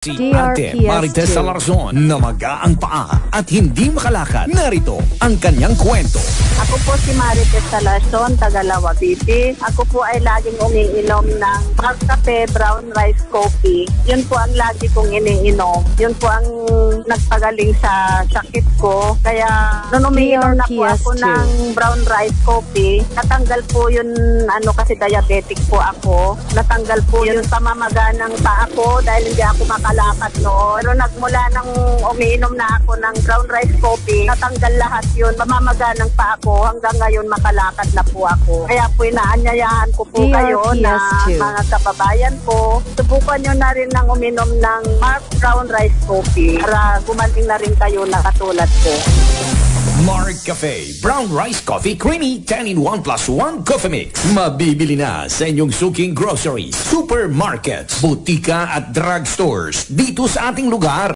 Si Ate Marites Salarzon na mag-aang paa at hindi makalakad. Narito ang kanyang kwento. Ako po si Marites Salarzon, taga Lawabiti. Ako po ay laging umiinom ng dark cafe, brown rice coffee. Yun po ang lagi kong iniinom. Yun po ang nagpagaling sa sakit ko. Kaya nung umiinom na po ako ng brown rice coffee, natanggal po yun, kasi diabetic po ako. Natanggal po yun pamamaga ng paa ko dahil hindi ako makalakad noon. Pero nagmula nang umiinom na ako ng brown rice coffee, natanggal lahat yun. Pamamaga ng paa ko. Hanggang ngayon makalakad na po ako. Kaya po inaanyayahan ko po kayo na mga kababayan ko, subukan nyo na rin ng uminom ng Mark Brown Rice Coffee para gumaling na rin kayo na katulad ko. Mark Cafe Brown Rice Coffee Creamy 10-in-1 plus 1 Coffee Mix. Mabibili na sa inyong suking groceries, supermarkets, butika at drugstores dito sa ating lugar.